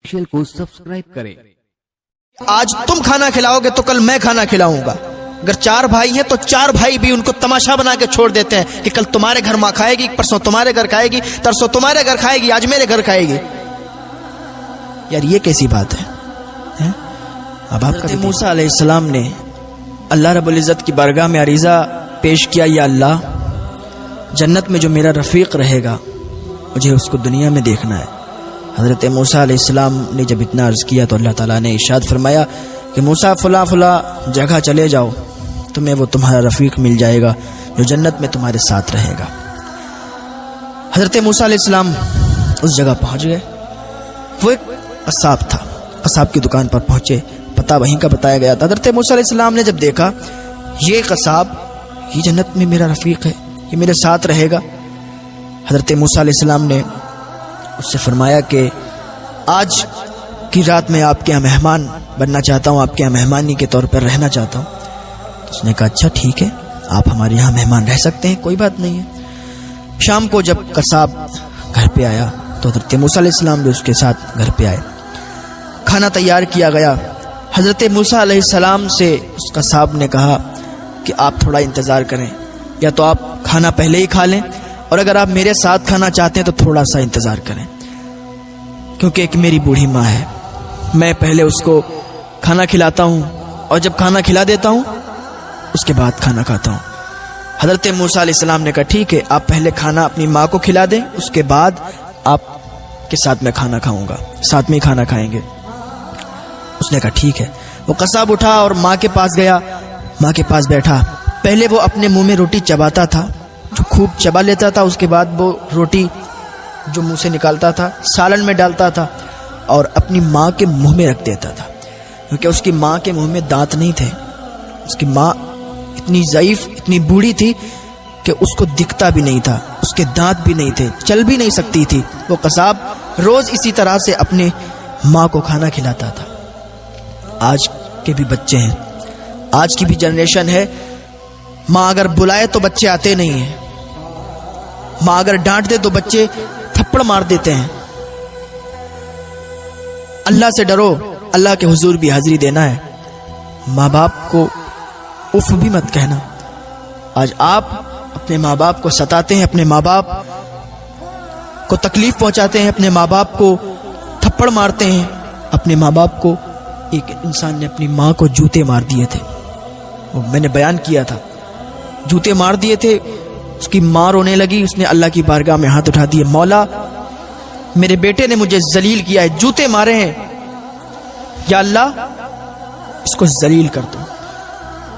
Channel को subscribe करें। आज तुम खाना खिलाओगे तो कल मैं खाना खिलाऊंगा। अगर 4 भाई हैं तो 4 भाई भी उनको तमाशा बना के छोड़ देते हैं कि कल तुम्हारे घर माँ खाएगी, परसों तुम्हारे घर खाएगी, तरसों तुम्हारे घर खाएगी, आज मेरे घर खाएगी। यार ये कैसी बात है? अब हज़रत मूसा अलैहिस्सलाम ने अल्लाह रब्बुल इज़्ज़त की बारगाह में अरीज़ा पेश किया, या अल्लाह, जन्नत में जो मेरा रफ़ीक रहेगा मुझे उसको दुनिया में देखना है। हज़रत मूसा अलैहिस्सलाम ने जब इतना अर्ज़ किया तो अल्लाह ताला ने इरशाद फरमाया कि मूसा फला फला जगह चले जाओ, तुम्हें वो तुम्हारा रफ़ीक मिल जाएगा जो जन्नत में तुम्हारे साथ रहेगा। हज़रत मूसा अलैहिस्सलाम उस जगह पहुँच गए। वो एक कसाब था, कसाब की दुकान पर पहुँचे, पता वहीं का बताया गया था। हज़रत मूसा अलैहिस्सलाम ने जब देखा ये कसाब, ये जन्नत में मेरा रफ़ीक है, ये मेरे साथ रहेगा। हज़रत मूसा अलैहिस्सलाम ने उससे फरमाया कि आज की रात मैं आपके यहाँ मेहमान बनना चाहता हूँ, आपके यहाँ मेहमानी के तौर पर रहना चाहता हूँ। तो उसने कहा अच्छा ठीक है, आप हमारे यहाँ मेहमान रह सकते हैं, कोई बात नहीं है। शाम को जब कसाब घर पे आया तो हज़रत मूसा अलैहिस्सलाम भी उसके साथ घर पे आए। खाना तैयार किया गया। हज़रत मूसा अलैहिस्सलाम से उस कसाब ने कहा कि आप थोड़ा इंतज़ार करें, या तो आप खाना पहले ही खा लें, और अगर आप मेरे साथ खाना चाहते हैं तो थोड़ा सा इंतज़ार करें, क्योंकि एक मेरी बूढ़ी माँ है, मैं पहले उसको खाना खिलाता हूँ और जब खाना खिला देता हूँ उसके बाद खाना खाता हूँ। हज़रत मूसा अलैहिस्सलाम ने कहा ठीक है, आप पहले खाना अपनी माँ को खिला दें, उसके बाद आपके साथ मैं खाना खाऊंगा, साथ में ही खाना खाएंगे। उसने कहा ठीक है। वो कसाब उठा और माँ के पास गया, माँ के पास बैठा। पहले वो अपने मुंह में रोटी चबाता था, जो खूब चबा लेता था, उसके बाद वो रोटी जो मुंह से निकालता था सालन में डालता था और अपनी माँ के मुंह में रख देता था, क्योंकि उसकी माँ के मुंह में दांत नहीं थे। उसकी माँ इतनी ज़ईफ़, इतनी बूढ़ी थी कि उसको दिखता भी नहीं था, उसके दांत भी नहीं थे, चल भी नहीं सकती थी। वो कसाब रोज़ इसी तरह से अपने माँ को खाना खिलाता था। आज के भी बच्चे हैं, आज की भी जनरेशन है, माँ अगर बुलाए तो बच्चे आते नहीं हैं, माँ अगर डांट दे तो बच्चे थप्पड़ मार देते हैं। अल्लाह से डरो, अल्लाह के हुजूर भी हाजिरी देना है। माँ बाप को उफ भी मत कहना। आज आप अपने माँ बाप को सताते हैं, अपने माँ बाप को तकलीफ पहुंचाते हैं, अपने माँ बाप को थप्पड़ मारते हैं। अपने माँ बाप को, एक इंसान ने अपनी माँ को जूते मार दिए थे, वो मैंने बयान किया था, जूते मार दिए थे। उसकी माँ रोने लगी, उसने अल्लाह की बारगाह में हाथ उठा दिए, मौला मेरे बेटे ने मुझे जलील किया है, जूते मारे हैं, या अल्लाह इसको जलील कर दो,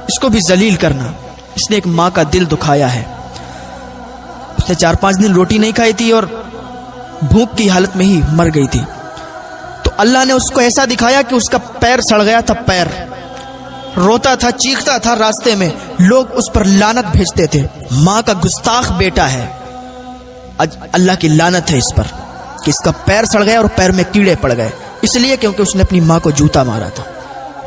इसको भी जलील करना। इसने एक माँ का दिल दुखाया है। उसने 4-5 दिन रोटी नहीं खाई थी और भूख की हालत में ही मर गई थी। तो अल्लाह ने उसको ऐसा दिखाया कि उसका पैर सड़ गया था, पैर रोता था, चीखता था, रास्ते में लोग उस पर लानत भेजते थे, माँ का गुस्ताख बेटा है। आज अल्लाह की लानत है इस पर कि इसका पैर सड़ गया और पैर में कीड़े पड़ गए, इसलिए क्योंकि उसने अपनी माँ को जूता मारा था।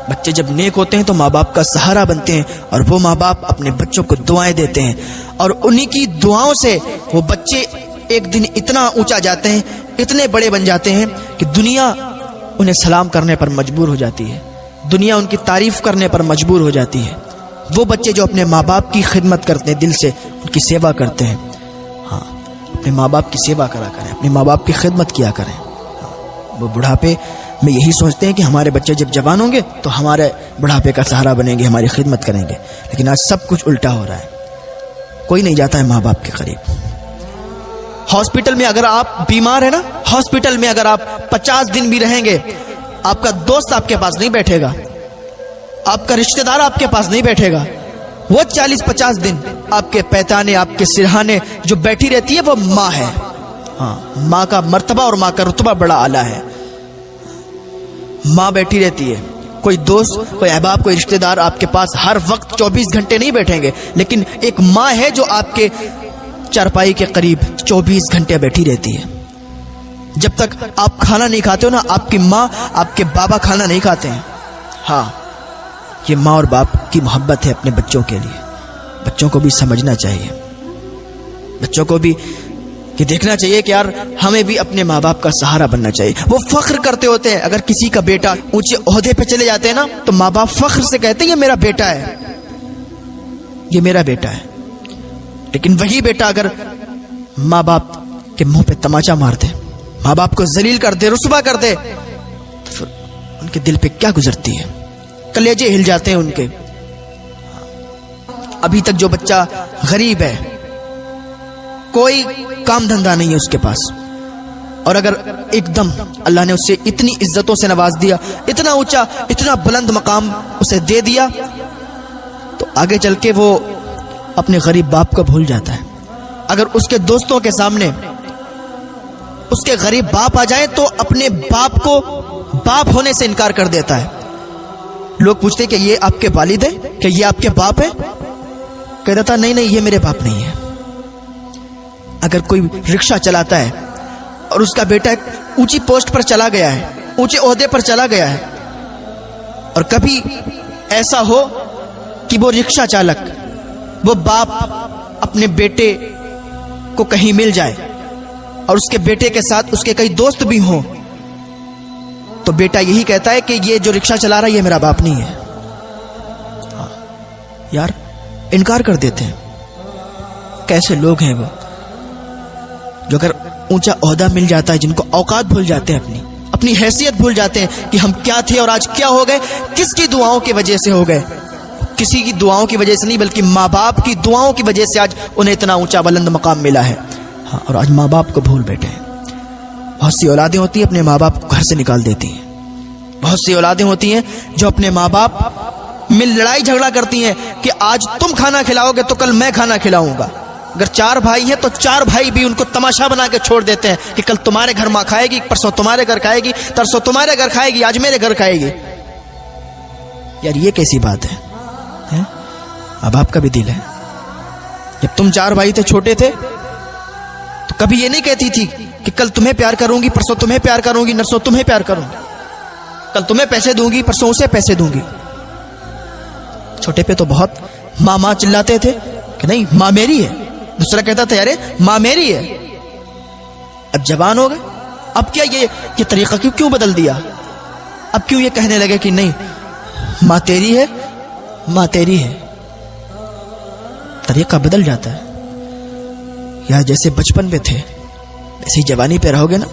बच्चे जब नेक होते हैं तो माँ बाप का सहारा बनते हैं, और वो माँ बाप अपने बच्चों को दुआएं देते हैं, और उन्हीं की दुआओं से वो बच्चे एक दिन इतना ऊंचा जाते हैं, इतने बड़े बन जाते हैं कि दुनिया उन्हें सलाम करने पर मजबूर हो जाती है, दुनिया उनकी तारीफ करने पर मजबूर हो जाती है। वो बच्चे जो अपने माँ बाप की खिदमत करते हैं, दिल से उनकी सेवा करते हैं, हाँ, अपने माँ बाप की सेवा करा करें, अपने माँ बाप की खिदमत किया करें। हाँ, वो बुढ़ापे में यही सोचते हैं कि हमारे बच्चे जब जवान होंगे तो हमारे बुढ़ापे का सहारा बनेंगे, हमारी खिदमत करेंगे। लेकिन आज सब कुछ उल्टा हो रहा है, कोई नहीं जाता है माँ बाप के करीब। हॉस्पिटल में अगर आप बीमार है ना, हॉस्पिटल में अगर आप 50 दिन भी रहेंगे, आपका दोस्त आपके पास नहीं बैठेगा, आपका रिश्तेदार आपके पास नहीं बैठेगा। वो 40-50 दिन आपके पैताने, आपके सिरहाने जो बैठी रहती है वो माँ है। हाँ, माँ का मर्तबा और माँ का रुतबा बड़ा आला है। माँ बैठी रहती है, कोई दोस्त, कोई अहबाब, कोई रिश्तेदार आपके पास हर वक्त 24 घंटे नहीं बैठेंगे, लेकिन एक माँ है जो आपके चारपाई के करीब 24 घंटे बैठी रहती है। जब तक आप खाना नहीं खाते हो ना, आपकी माँ, आपके बाबा खाना नहीं खाते हैं। हाँ, ये माँ और बाप की मोहब्बत है अपने बच्चों के लिए। बच्चों को भी समझना चाहिए, बच्चों को भी کہ دیکھنا چاہیے کہ یار ہمیں بھی اپنے ماں باپ کا سہارا بننا چاہیے. وہ فخر کرتے ہوتے ہیں اگر کسی کا بیٹا اونچے عہدے پہ چلے جاتے ہیں نا تو ماں باپ فخر سے کہتے ہیں یہ میرا بیٹا ہے, یہ میرا بیٹا ہے. لیکن وہی بیٹا اگر ماں باپ کے منہ پہ تماچا مار دے, ماں باپ کو ذلیل کر دے, رسوا کر دے, تو پھر ان کے دل پہ کیا گزرتی ہے, کلیجے ہل جاتے ہیں ان کے. ابھی تک جو بچہ غریب ہے, کوئی کام دھندا نہیں ہے اس کے پاس, اور اگر ایک دم اللہ نے اسے اتنی عزتوں سے نواز دیا, اتنا اونچا اتنا بلند مقام اسے دے دیا, تو آگے چل کے وہ اپنے غریب باپ کو بھول جاتا ہے. اگر اس کے دوستوں کے سامنے اس کے غریب باپ آ جائے تو اپنے باپ کو باپ ہونے سے انکار کر دیتا ہے. لوگ پوچھتے ہیں کہ یہ آپ کے والد ہے, کہ یہ آپ کے باپ ہے؟ کہتا تھا نہیں نہیں, یہ میرے باپ نہیں ہے. اگر کوئی رکشہ چلاتا ہے اور اس کا بیٹا ایک اونچی پوسٹ پر چلا گیا ہے, اونچے عہدے پر چلا گیا ہے, اور کبھی ایسا ہو کہ وہ رکشہ چالک, وہ باپ اپنے بیٹے کو کہیں مل جائے اور اس کے بیٹے کے ساتھ اس کے کئی دوست بھی ہوں, تو بیٹا یہی کہتا ہے کہ یہ جو رکشہ چلا رہا ہے یہ میرا باپ نہیں ہے. یار انکار کر دیتے ہیں. کیسے لوگ ہیں وہ جو اگر اونچا عہدہ مل جاتا ہے, جن کو اوقات بھول جاتے ہیں, اپنی حیثیت بھول جاتے ہیں کہ ہم کیا تھے اور آج کیا ہو گئے. کس کی دعاؤں کی وجہ سے ہو گئے؟ کسی کی دعاؤں کی وجہ سے نہیں, بلکہ ماں باپ کی دعاؤں کی وجہ سے آج انہیں اتنا اونچا بلند مقام ملا ہے. ہاں, اور آج ماں باپ کو بھول بیٹھے ہیں. بہت سی اولادیں ہوتی ہیں اپنے ماں باپ کو گھر سے نکال دیتی ہیں. بہت سی اولادیں ہوتی ہیں جو اپنے ماں باپ میں لڑائی جھگڑا کرتی ہیں کہ آج تم کھانا کھلاؤ گے تو کل میں کھانا کھلاؤں گا. اگر 4 بھائی ہیں تو 4 بھائی بھی ان کو تماشا بنا کے چھوڑ دیتے ہیں کہ کل تمہارے گھر ماں کھائے گی, پرسوں تمہارے گھر کھائے گی, ترسوں تمہارے گھر کھائے گی, آج میرے گھر کھائے گی. یار یہ کیسی بات ہے؟ اب آپ کا بھی دل ہے. جب تم 4 بھائی تھے, چھوٹے تھے, تو کبھی یہ نہیں کہتی تھی کہ کل تمہیں پیار کروں گی, پرسوں تمہیں پیار کروں گی, نرسوں تمہیں پیار کروں گی, کل تمہیں پیسے دوں گی, پرسوں اسے پیسے دوں گی. چھوٹے پہ تو بہت ماں ماں چلاتے تھے کہ نہیں ماں میری ہے, دوسرا کہتا تھا ارے ماں میری ہے. اب جوان ہو گئے, اب کیا یہ طریقہ کیوں بدل دیا؟ اب کیوں یہ کہنے لگے کہ نہیں ماں تیری ہے, ماں تیری ہے؟ طریقہ بدل جاتا ہے. یا جیسے بچپن میں تھے ویسے ہی جوانی پہ رہو گے نا,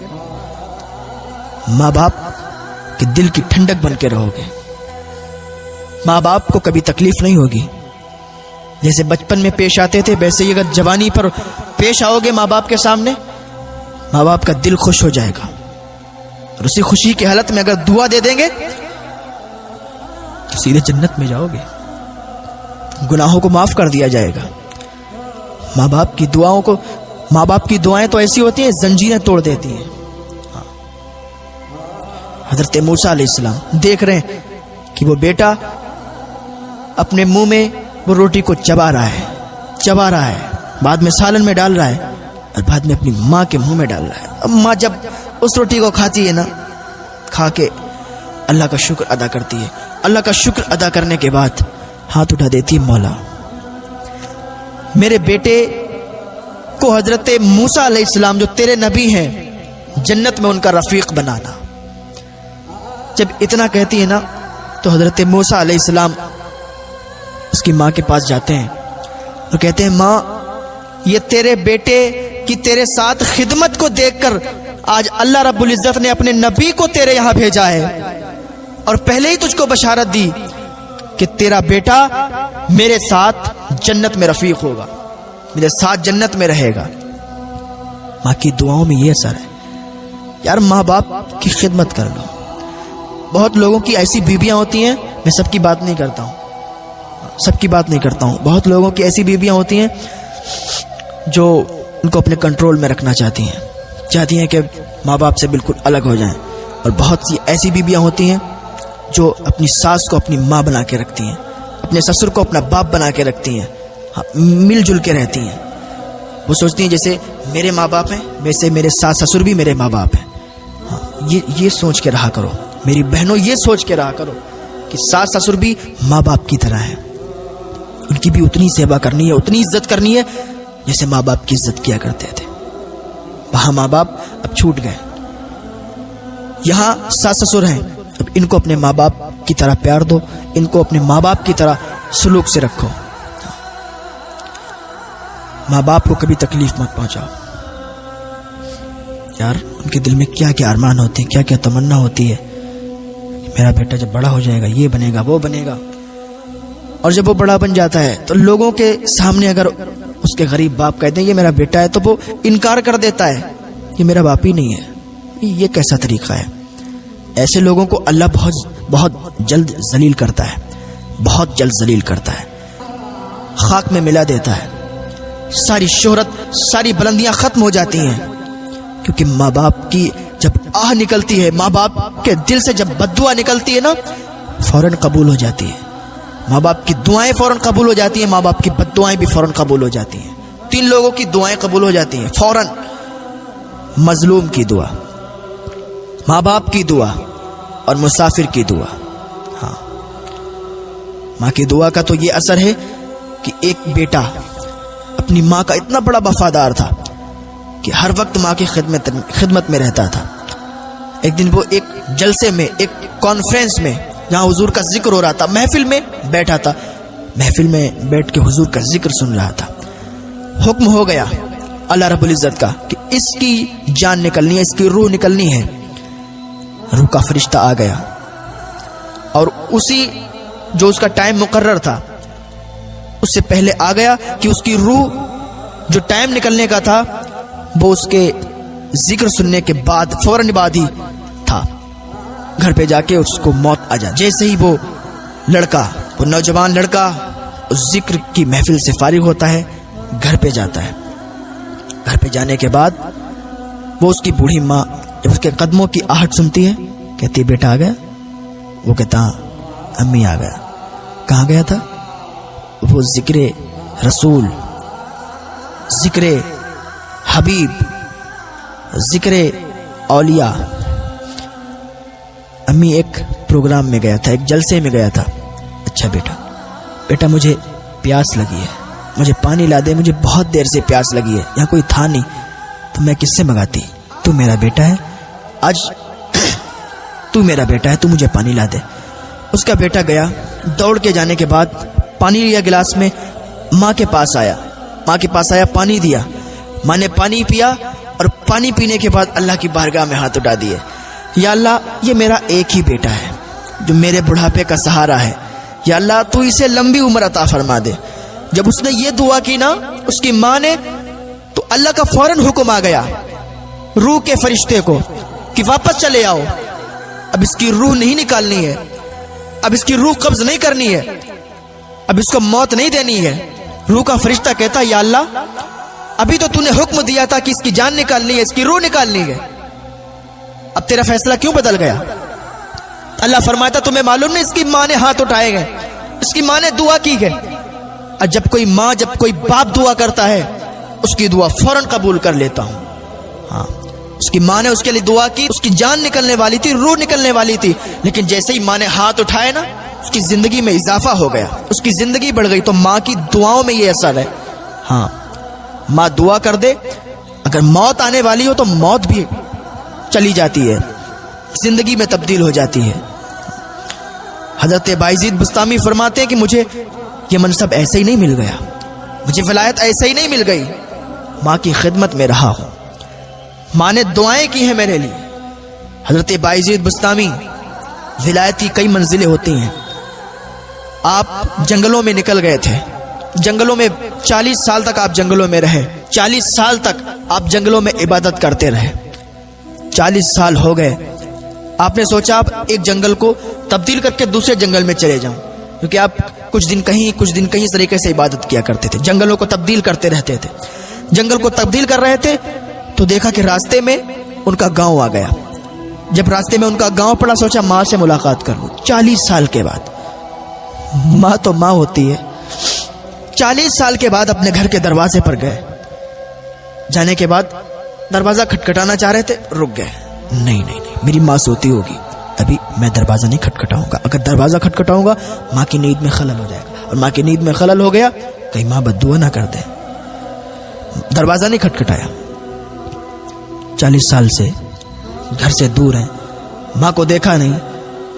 ماں باپ کے دل کی ٹھنڈک بن کے رہو گے. ماں باپ کو کبھی تکلیف نہیں ہوگی. جیسے بچپن میں پیش آتے تھے ویسے ہی اگر جوانی پر پیش آؤ گے ماں باپ کے سامنے, ماں باپ کا دل خوش ہو جائے گا, اور اسی خوشی کی حالت میں اگر دعا دے دیں گے تو سیدھے جنت میں جاؤ گے, گناہوں کو معاف کر دیا جائے گا. ماں باپ کی دعاؤں کو, ماں باپ کی دعائیں تو ایسی ہوتی ہیں زنجیریں توڑ دیتی ہیں. حضرت موسیٰ علیہ السلام دیکھ رہے ہیں کہ وہ بیٹا اپنے منہ میں وہ روٹی کو چبا رہا ہے, بعد میں سالن میں ڈال رہا ہے, اور بعد میں اپنی ماں کے منہ میں ڈال رہا ہے. اب ماں جب اس روٹی کو کھاتی ہے نا, کھا کے اللہ کا شکر ادا کرتی ہے. اللہ کا شکر ادا کرنے کے بعد ہاتھ اٹھا دیتی, مولا میرے بیٹے کو حضرت موسیٰ علیہ السلام جو تیرے نبی ہیں جنت میں ان کا رفیق بنانا. جب اتنا کہتی ہے نا تو حضرت موسیٰ علیہ السلام اس کی ماں کے پاس جاتے ہیں اور کہتے ہیں ماں یہ تیرے بیٹے کی تیرے ساتھ خدمت کو دیکھ کر آج اللہ رب العزت نے اپنے نبی کو تیرے یہاں بھیجا ہے, اور پہلے ہی تجھ کو بشارت دی کہ تیرا بیٹا میرے ساتھ جنت میں رفیق ہوگا, میرے ساتھ جنت میں رہے گا. ماں کی دعاؤں میں یہ اثر ہے. یار ماں باپ کی خدمت کر لو. بہت لوگوں کی ایسی بیویاں ہوتی ہیں, میں سب کی بات نہیں کرتا ہوں, بہت لوگوں کی ایسی بیویاں ہوتی ہیں جو ان کو اپنے کنٹرول میں رکھنا چاہتی ہیں کہ ماں باپ سے بالکل الگ ہو جائیں, اور بہت سی ایسی بیویاں ہوتی ہیں جو اپنی ساس کو اپنی ماں بنا کے رکھتی ہیں, اپنے سسر کو اپنا باپ بنا کے رکھتی ہیں, مل جل کے رہتی ہیں. وہ سوچتی ہیں جیسے میرے ماں باپ ہیں ویسے میرے ساس سسر بھی میرے ماں باپ ہیں. یہ سوچ کے رہا کرو میری بہنوں, یہ سوچ کے رہا کرو کہ ساس سسر بھی ماں باپ کی طرح ہے, ان کی بھی اتنی سیوا کرنی ہے, اتنی عزت کرنی ہے جیسے ماں باپ کی عزت کیا کرتے تھے. وہاں ماں باپ اب چھوٹ گئے. یہاں ساس سسر ہیں, اب ان کو اپنے ماں باپ کی طرح پیار دو, ان کو اپنے ماں باپ کی طرح سلوک سے رکھو. ماں باپ کو کبھی تکلیف مت پہنچاؤ. یار ان کے دل میں کیا کیا ارمان ہوتے ہیں, کیا کیا تمنا ہوتی ہے, میرا بیٹا جب بڑا ہو جائے گا یہ بنے گا وہ بنے گا. اور جب وہ بڑا بن جاتا ہے تو لوگوں کے سامنے اگر اس کے غریب باپ کہتے ہیں یہ میرا بیٹا ہے, تو وہ انکار کر دیتا ہے, یہ میرا باپ ہی نہیں ہے. یہ کیسا طریقہ ہے؟ ایسے لوگوں کو اللہ بہت جلد ذلیل کرتا ہے, بہت جلد ذلیل کرتا ہے, خاک میں ملا دیتا ہے. ساری شہرت, ساری بلندیاں ختم ہو جاتی ہیں, کیونکہ ماں باپ کی جب آہ نکلتی ہے, ماں باپ کے دل سے جب بددعا نکلتی ہے نا, فوراً قبول ہو جاتی ہے. ماں باپ کی دعائیں فوراً قبول ہو جاتی ہیں, ماں باپ کی بددعائیں بھی فوراً قبول ہو جاتی ہیں. 3 لوگوں کی دعائیں قبول ہو جاتی ہیں فوراً. مظلوم کی دعا, ماں باپ کی دعا اور مسافر کی دعا. ہاں, ماں کی دعا کا تو یہ اثر ہے کہ ایک بیٹا اپنی ماں کا اتنا بڑا وفادار تھا کہ ہر وقت ماں کی خدمت میں رہتا تھا. ایک دن وہ ایک جلسے میں, ایک کانفرنس میں جہاں حضور کا ذکر ہو رہا تھا, محفل میں بیٹھا تھا, محفل میں بیٹھ کے حضور کا ذکر سن رہا تھا. حکم ہو گیا اللہ رب العزت کا کہ اس کی جان نکلنی ہے, اس کی روح نکلنی ہے. روح کا فرشتہ آ گیا اور اسی جو اس کا ٹائم مقرر تھا اس سے پہلے آ گیا کہ اس کی روح جو ٹائم نکلنے کا تھا وہ اس کے ذکر سننے کے بعد فوراً بعد ہی تھا. گھر پہ جا کے اس کو موت آ جا. جیسے ہی وہ لڑکا, وہ نوجوان لڑکا اس ذکر کی محفل سے فارغ ہوتا ہے, گھر پہ جاتا ہے. گھر پہ جانے کے بعد وہ اس کی بوڑھی ماں جب اس کے قدموں کی آہٹ سنتی ہے, کہتی بیٹا آ گیا؟ وہ کہتا امی آ گیا. کہاں گیا تھا؟ وہ ذکر رسول, ذکر حبیب, ذکر اولیاء. امی ایک پروگرام میں گیا تھا, ایک جلسے میں گیا تھا. اچھا بیٹا مجھے پیاس لگی ہے, مجھے پانی لا دے, مجھے بہت دیر سے پیاس لگی ہے, یہاں کوئی تھا نہیں, تو میں کس سے منگاتی؟ تو میرا بیٹا ہے, آج تو میرا بیٹا ہے, تو مجھے پانی لا دے. اس کا بیٹا گیا, دوڑ کے جانے کے بعد پانی لیا گلاس میں, ماں کے پاس آیا, پانی دیا. ماں نے پانی پیا اور پانی پینے کے بعد اللہ کی بارگاہ میں ہاتھ اٹھا دیے, یا اللہ یہ میرا ایک ہی بیٹا ہے جو میرے بڑھاپے کا سہارا ہے, یا اللہ تو اسے لمبی عمر عطا فرما دے. جب اس نے یہ دعا کی نا اس کی ماں نے, تو اللہ کا فوراً حکم آ گیا روح کے فرشتے کو کہ واپس چلے آؤ, اب اس کی روح نہیں نکالنی ہے, اب اس کی روح قبض نہیں کرنی ہے, اب اس کو موت نہیں دینی ہے. روح کا فرشتہ کہتا یا اللہ ابھی تو نے حکم دیا تھا کہ اس کی جان نکالنی ہے, اس کی روح نکالنی ہے, اب تیرا فیصلہ کیوں بدل گیا؟ اللہ فرماتا تمہیں معلوم نہیں اس کی ماں نے ہاتھ اٹھائے گئے, اس کی ماں نے دعا کی گئی. اور جب کوئی ماں, جب کوئی باپ دعا کرتا ہے اس کی دعا فوراً قبول کر لیتا ہوں. ہاں, اس کی ماں نے اس کے لیے دعا کی, اس کی جان نکلنے والی تھی, روح نکلنے والی تھی, لیکن جیسے ہی ماں نے ہاتھ اٹھائے نا اس کی زندگی میں اضافہ ہو گیا, اس کی زندگی بڑھ گئی. تو ماں کی دعاؤں میں یہ اثر ہے. ہاں, ماں دعا کر دے, اگر موت آنے والی ہو تو موت بھی چلی جاتی ہے, زندگی میں تبدیل ہو جاتی ہے. حضرت بایزید بستامی فرماتے ہیں کہ مجھے یہ منصب ایسے ہی نہیں مل گیا, مجھے ولایت ایسے ہی نہیں مل گئی, ماں کی خدمت میں رہا ہوں, ماں نے دعائیں کی ہیں میرے لیے. حضرت بایزید بستامی, ولایت کی کئی منزلیں ہوتی ہیں. آپ جنگلوں میں نکل گئے تھے, جنگلوں میں 40 سال تک آپ جنگلوں میں رہے, 40 سال تک آپ جنگلوں میں عبادت کرتے رہے. 40 سال ہو گئے, آپ نے سوچا آپ ایک جنگل کو تبدیل کر کے دوسرے جنگل میں چلے جاؤں, کیونکہ آپ کچھ دن کہیں اس طریقے سے عبادت کیا کرتے تھے, جنگلوں کو تبدیل کرتے رہتے تھے. جنگل کو تبدیل کر رہے تھے تو دیکھا کہ راستے میں ان کا گاؤں آ گیا. جب راستے میں ان کا گاؤں پڑا, سوچا ماں سے ملاقات کر لوں. 40 سال کے بعد, ماں تو ماں ہوتی ہے, 40 سال کے بعد اپنے گھر کے دروازے پر گئے. جانے کے بعد دروازہ کھٹکھٹانا چاہ رہے تھے, رک گئے. نہیں, میری ماں سوتی ہوگی, ابھی میں دروازہ نہیں کھٹکھٹاؤں گا. اگر دروازہ کھٹکھٹاؤں گا ماں کی نیند میں خلل ہو جائے گا, اور ماں کی نیند میں خلل ہو گیا کہیں ماں بددعا نہ کر دے. دروازہ نہیں کھٹکھٹایا. 40 साल से घर से दूर हैं, माँ को देखा नहीं,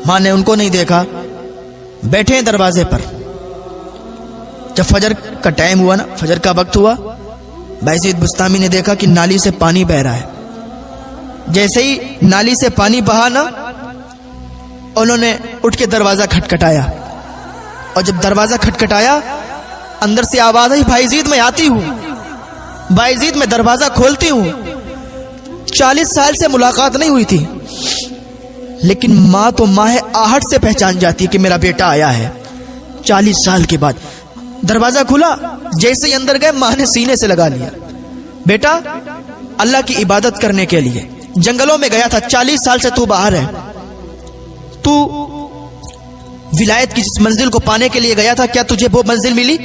माँ ने उनको नहीं देखा, बैठे हैं दरवाजे पर। जब फजर का टाइम हुआ ना, फजर का वक्त हुआ, बायजीद बुस्तामी ने देखा कि नाली से पानी बह रहा है। जैसे ही नाली से पानी बहा ना, उन्होंने उठ के दरवाजा खटखटाया, और जब दरवाजा खटखटाया अंदर से आवाज आई, बायजीद मैं आती हूं। बायजीद मैं दरवाजा खोलती हूं। 40 साल से मुलाकात नहीं हुई थी, लेकिन माँ तो माँ है, आहट से पहचान जाती है कि मेरा बेटा आया है। 40 साल के बाद दरवाजा खुला, जैसे ही अंदर गए माँ ने सीने से लगा लिया, बेटा अल्लाह की इबादत करने के लिए जंगलों में गया था, 40 साल से तू बाहर है, तू विलायत की जिस मंजिल को पाने के लिए गया था, क्या तुझे वो मंजिल मिली?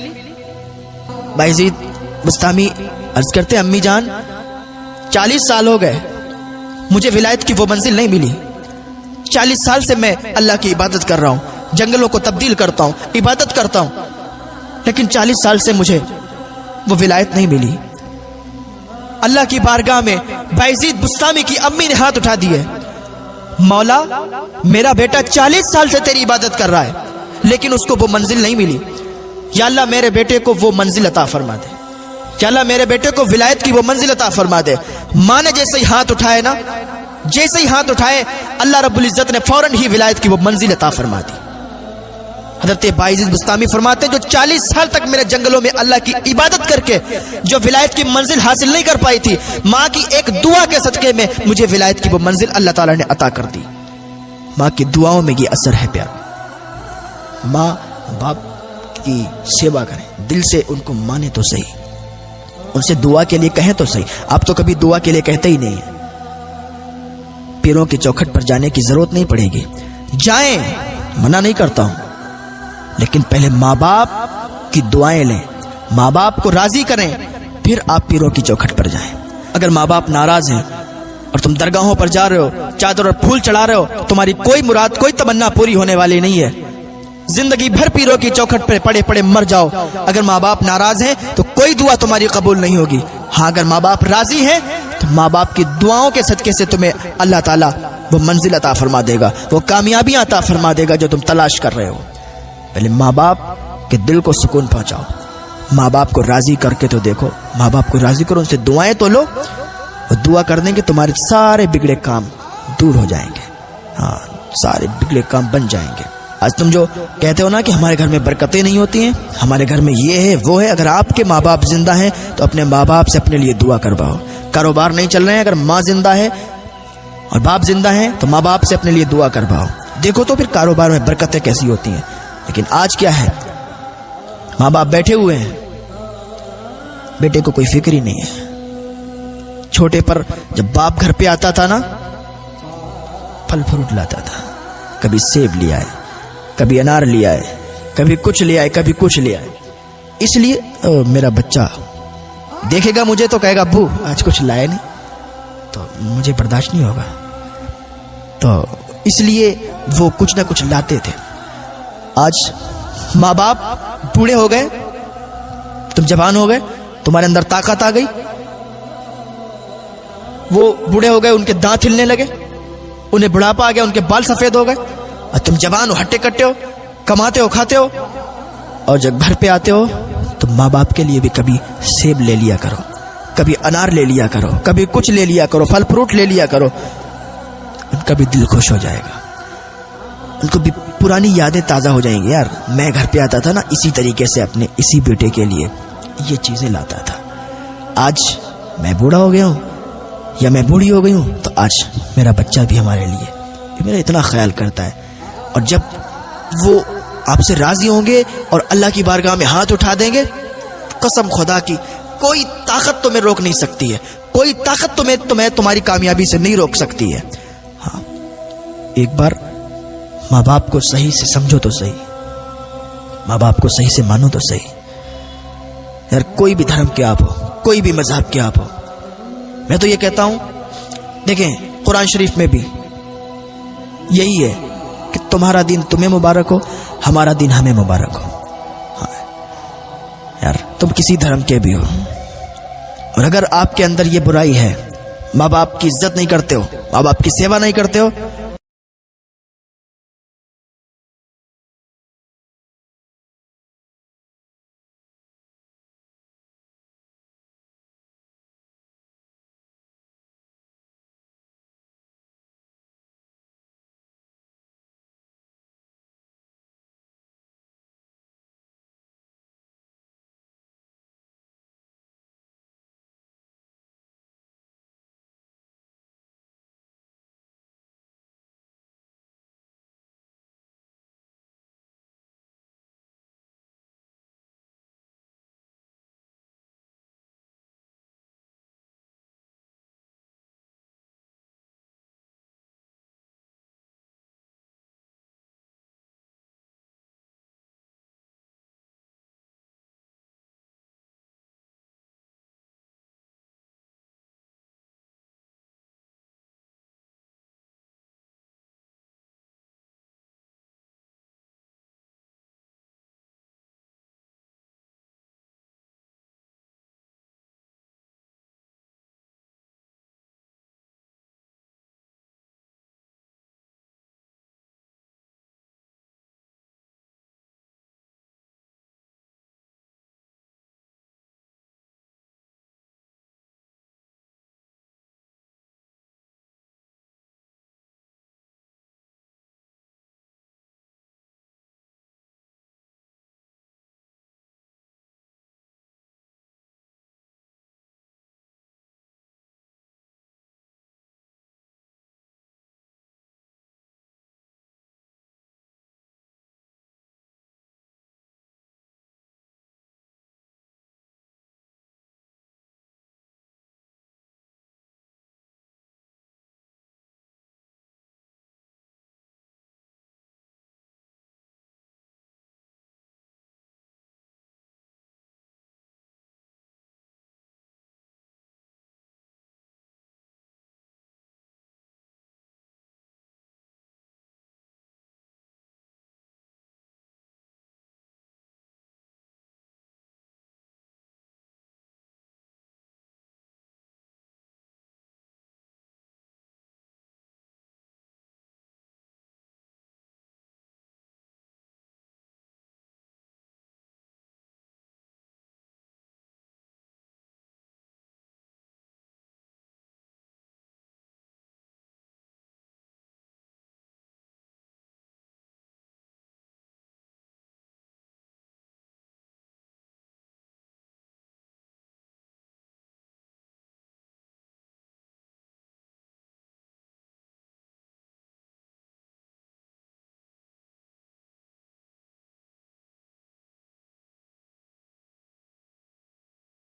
बायजीद बुस्तामी अर्ज करते, अम्मी जान 40 साल हो गए, मुझे विलायत की वो मंजिल नहीं मिली। 40 साल से मैं अल्लाह की इबादत कर रहा हूं, जंगलों को तब्दील करता हूं, इबादत करता हूं, लेकिन 40 साल से मुझे वो विलायत नहीं मिली। अल्लाह की बारगाह में बायजीद बुस्तामी की अम्मी ने हाथ उठा दिए, मौला मेरा बेटा 40 साल से तेरी इबादत कर रहा है, लेकिन उसको वो मंजिल नहीं मिली। या अल्लाह मेरे बेटे को वो मंजिल अता फरमा दे, या अल्लाह मेरे बेटे को विलायत की वो मंजिल अता फरमा दे। माँ ने जैसे ही हाथ उठाए ना, जैसे ही हाथ उठाए, अल्लाह रब्बुल इज्जत ने फौरन ही विलायत की वो मंजिल अता फरमा दी। हजरत बायजीद बुस्तामी फरमाते हैं, जो 40 साल तक मेरे जंगलों में अल्लाह की इबादत करके जो विलायत की मंजिल हासिल नहीं कर पाई थी, माँ की एक दुआ के सदके में मुझे विलायत की वो मंजिल अल्लाह ताला ने अता कर दी। माँ की दुआओं में ये असर है प्यार। माँ बाप की सेवा करें, दिल से उनको माने तो सही, उनसे दुआ के लिए कहें तो सही। आप तो कभी दुआ के लिए कहते ही नहीं है। पीरों की चौखट पर जाने की जरूरत नहीं पड़ेगी, जाएं, मना नहीं करता हूं, लेकिन पहले माँ बाप की दुआएं लें, माँ बाप को राजी करें, फिर आप पीरों की चौखट पर जाएं। अगर माँ बाप नाराज हैं और तुम दरगाहों पर जा रहे हो, चादर और फूल चढ़ा रहे हो, तो तुम्हारी कोई मुराद, कोई तमन्ना पूरी होने वाली नहीं है। जिंदगी भर पीरों की चौखट पर पड़े पड़े मर जाओ। अगर माँ बाप नाराज हैं तो कोई दुआ तुम्हारी कबूल नहीं होगी। हाँ, अगर माँ बाप राजी हैं तो माँ बाप की दुआओं के सदके से तुम्हें अल्लाह ताला वो मंजिल अता फरमा देगा, वो कामयाबियां अता फरमा देगा जो तुम तलाश कर रहे हो। पहले माँ बाप के दिल को सुकून पहुंचाओ, माँ बाप को राजी करके तो देखो, माँ बाप को राजी करो, उनसे दुआएं तो लो, और दुआ कर देंगे तुम्हारे सारे बिगड़े काम दूर हो जाएंगे। हाँ, सारे बिगड़े काम बन जाएंगे। आज तुम जो कहते हो ना कि हमारे घर में बरकतें नहीं होती हैं, हमारे घर में ये है वो है, अगर आपके माँ बाप जिंदा हैं तो अपने माँ बाप से अपने लिए दुआ करवाओ। कारोबार नहीं चल रहे हैं, अगर माँ जिंदा है और बाप जिंदा है तो माँ बाप से अपने लिए दुआ करवाओ, देखो तो फिर कारोबार में बरकतें कैसी होती हैं। लेकिन आज क्या है, माँ बाप बैठे हुए हैं, बेटे को कोई फिक्र ही नहीं है। छोटे पर जब बाप घर पे आता था ना, फल फ्रूट लाता था, कभी सेब लिया है, कभी अनार लिया है, कभी कुछ लिया है, कभी कुछ लिया है। इसलिए मेरा बच्चा देखेगा मुझे तो कहेगा अब्बू आज कुछ लाए नहीं, तो मुझे बर्दाश्त नहीं होगा, तो इसलिए वो कुछ ना कुछ लाते थे। आज माँ बाप बूढ़े हो गए, तुम जवान हो गए, तुम्हारे अंदर ताकत आ गई, वो बूढ़े हो गए, उनके दांत हिलने लगे, उन्हें बुढ़ापा आ गया, उनके बाल सफेद हो गए, और तुम जवान हो, हट्टे कट्टे हो, कमाते हो, खाते हो, और जब घर पे आते हो तो माँ बाप के लिए भी कभी सेब ले लिया करो, कभी अनार ले लिया करो, कभी कुछ ले लिया करो, फल फ्रूट ले लिया करो, उनका भी दिल खुश हो जाएगा, उनको भी पुरानी यादें ताज़ा हो जाएंगी। यार मैं घर पे आता था ना, इसी तरीके से अपने इसी बेटे के लिए ये चीज़ें लाता था, आज मैं बूढ़ा हो गया हूँ या मैं बूढ़ी हो गई हूँ, तो आज मेरा बच्चा भी हमारे लिए मेरा इतना ख्याल करता है। और जब वो आपसे राजी होंगे और अल्लाह की बारगाह में हाथ उठा देंगे, कसम खुदा की कोई ताकत तुम्हें रोक नहीं सकती है, कोई ताकत तुम्हें तुम्हारी कामयाबी से नहीं रोक सकती है। हाँ, एक बार माँ बाप को सही से समझो तो सही, माँ बाप को सही से मानो तो सही। यार कोई भी धर्म के आप हो, कोई भी मजहब के आप हो, मैं तो ये कहता हूं, देखें कुरान शरीफ में भी यही है कि तुम्हारा दिन तुम्हें मुबारक हो, हमारा दिन हमें मुबारक हो। हाँ यार, तुम किसी धर्म के भी हो, और अगर आपके अंदर ये बुराई है, माँ बाप की इज्जत नहीं करते हो, माँ बाप की सेवा नहीं करते हो,